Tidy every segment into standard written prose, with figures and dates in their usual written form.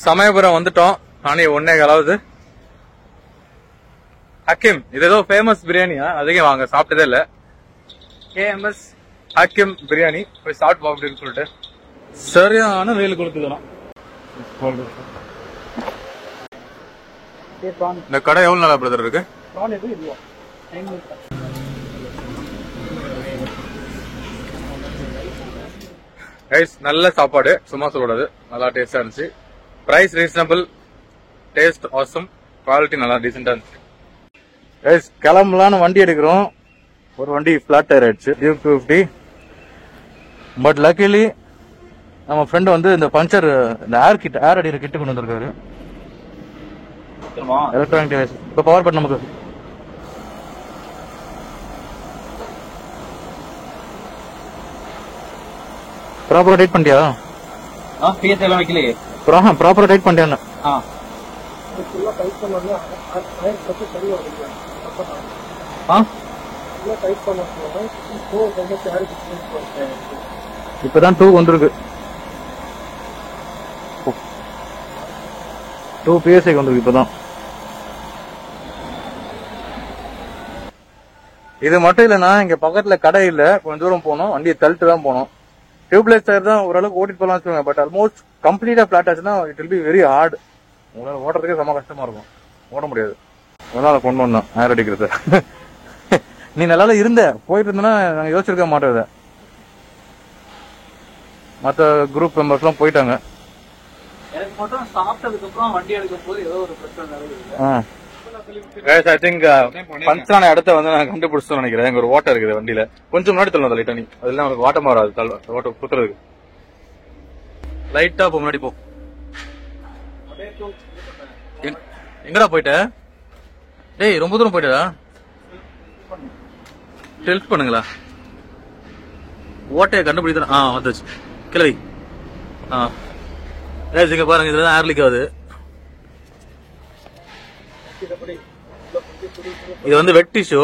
சமயபுரம் வந்துட்டோம். நானே 1:15. ஹக்கிம், இது ஏதோ ஃபேமஸ் பிரியாணியா? அதுக்கே வாங்க, சாப்பிட்டதே இல்ல. KMS ஹக்கிம் பிரியாணி போய் சாப்பிட்டு போக அப்படின்னு சொல்லிட்டு சரியான வெயில் கொடுத்துக்கலாம். இந்த கடை எவ்வளவு நாளா பிரதர் இருக்கு? நல்ல சாப்பாடு, சும்மா சொல்லக்கூடாது. நல்லா டேஸ்டா இருந்துச்சு. Price reasonable, taste awesome, quality நல்லா டீசெண்டா இருந்துச்சு. கிளம்பலான்னு வண்டி எடுக்கிறோம். ஒரு வண்டி பிளாட் டயர் ஆயிடுச்சு, டியூக் 250. பட் லக்கிலி நம்ம ஃப்ரெண்ட் வந்து இந்த பஞ்சர், இந்த ஏர் அடிக்கிற கிட்ட கொண்டு வந்திருக்காரு. Electronic device. இப்ப பவர் பட் நமக்கு ப்ராப்பரா டைட் பண்ணிட்டியா? பிஎஸ் எல்லாம் வைக்கலையே. ப்ராப்பரா டைட் பண்ணிட்டியா? இப்பதான் 2 வந்திருக்கு. 2 PSI வந்திருக்கு இப்பதான். இது மட்டும் இல்லைன்னா இங்க பக்கத்துல கடை இல்ல, கொஞ்சம் தூரம் போனோம், வண்டியை தள்ளிட்டு தான் போனோம். டியூப்லெஸ் டயர் தான் ஓரளவுக்கு ஓட்டிட்டு போலாம் வச்சுக்கோங்க. பட் ஆல்மோஸ்ட் கம்ப்ளீட்டா பிளாட் ஆச்சுன்னா it will be very hard. உங்களால ஓட்டுறதுக்கே ரொம்ப கஷ்டமா இருக்கும், ஓட முடியாது. அதனால கொண்டு வந்தோம் ஏர் அடிக்கிறது. நீ நல்லா இருந்த போயிட்டு இருந்தனா நாங்க யோசிச்சிருக்க மாட்டோம். மற்ற குரூப் மெம்பர்ஸ் எல்லாம் போயிட்டாங்க. எனக்கு மட்டும் சாப்பிட்டதுக்கு அப்புறம் வண்டி எடுக்கும் போது ஏதோ ஒரு பிரச்சனை நடக்குது. ஐ திங்க் பஞ்சான இடத்த வந்து நான் கண்டுபிடிச்சோம் நினைக்கிறேன். எங்க ஒரு ஓட்டர் இருக்குது வண்டியில, கொஞ்சம் முன்னாடி தள்ளணும் லைட்டா. நீ அதெல்லாம் உனக்கு வாட்டம் வராது, ஓட்ட குத்துறதுக்கு. லைட்டா போ, முன்னாடி போ. எங்கடா போயிட்ட? டேய் ரொம்ப தூரம் போயிட்டா. ஹெல்ப் பண்ணுங்களா? ஓட்டையை கண்டுபிடித்தா வந்துச்சு கிளவி. இங்க பாருங்க, இதுல ஏர் லீக் ஆகுது. இது வந்து வெட் டிஷ்யூ,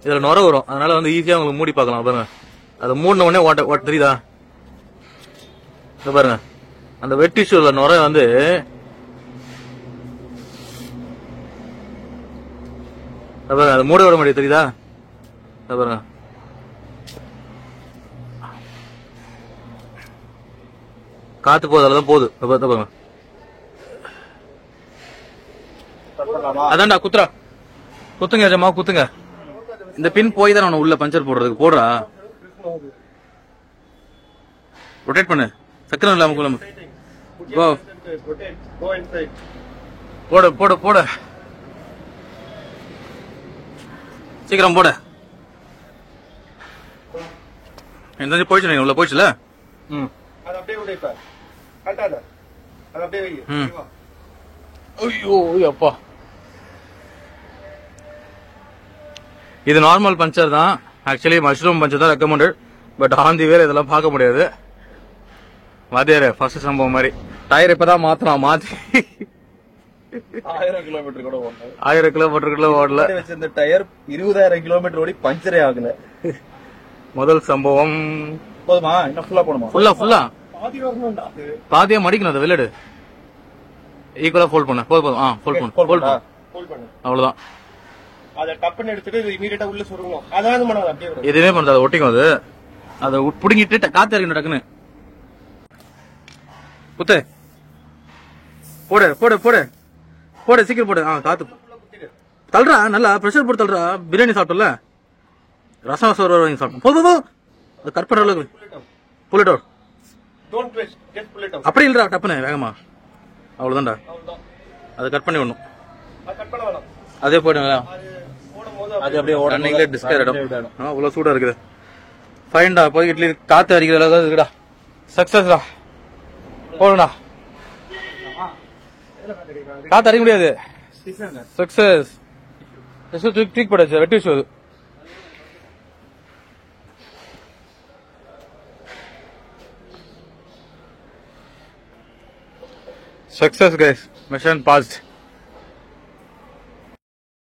இதுல நுர வரும். அதனால வந்து ஈஸியா உங்களுக்கு மூடி பார்க்கலாம். பாருங்க, அதை மூடின உடனே ஓட்ட தெரியுதா? பாருங்க, அந்த வெட் டிஷ்யூல நுர வந்து அதை மூட விட முடியாது, தெரியுதா? பாருங்க, காத்து போகுது, அதுலதான் போகுது. பாருங்க, அதான்டா குத்துறா, குத்துங்க ஜமா, குத்துங்க. இந்த பின் போய் தான் உள்ள பஞ்சர் போடுறதுக்கு போடுறா. ரொட்டேட் பண்ணு, சக்கரம் இல்லாம குழம்பு. போடு போடு போடு, சீக்கிரம் போட. என்ன போயிடுச்சு, உள்ள போயிடுச்சுல. ஐயோ அப்பா, இது நார்மல் பஞ்சர் தான். ஆக்சுவலி மஷ்ரூம் பஞ்சர் தான் ரெக்கமெண்டட். பட் ஆன் தி வேர் இதெல்லாம் பார்க்க முடியாது. வாத்தியாரே ஃபர்ஸ்ட் சம்பவம் மாதிரி டயர் இப்பதான் மாத்திரம், மாத்தி 1000 கிலோமீட்டர் கூட ஓடல. 1000 கிலோமீட்டர் கூட ஓடல. இந்த டயர் 20000 கிலோமீட்டர் ஓடி பஞ்சரே ஆகல. முதல் சம்பவம். போதுமா? இன்னும் ஃபுல்லா போணுமா? ஃபுல்லா பாதியா மடிக்கணும். அதை வெளியடு, ஈக்குவலா ஃபோல்ட் பண்ண. போதும் ஃபோல்ட் பண்ணு, அவ்வளவுதான். அதை டப்புன்னு எடுத்துட்டு இமீடியட்டா உள்ள சொருகணும். அதான் பண்ணாத, அப்படியே எதுவுமே பண்ணாத, ஒட்டிக்கும். அது அதை புடுங்கிட்டு காத்து இறக்கணும் டக்குன்னு. குத்து, போடு போடு போடு போடு, சீக்கிரம் போடு. காத்து தள்ளுறா, நல்லா பிரஷர் போட்டு தள்ளுறா. பிரியாணி சாப்பிட்டல, ரசம் சோறு வாங்கி சாப்பிட்டோம். போதும், அது கட் பண்ற அளவுக்கு புல்லட் அவுட். அப்படி இல்லடா, டப்புன்னு வேகமா, அவ்வளவுதான்டா. அதை கட் பண்ணி விடணும். அதே போயிடுங்களா, அது அப்படியே நீங்களே டிஸ்கேர் இடம். அவ்வளவு சூடா இருக்குது. ஃபைன்டா, போய் இட்லி காத்து அடிக்கிற அளவுக்கு இருக்குடா. சக்சஸ்டா, போடுடா. காத்து அடிக்க முடியாது. சக்சஸ். ட்வீக் போடாச்சு, வெட்டி விஷயம் அது. Success guys, mission passed.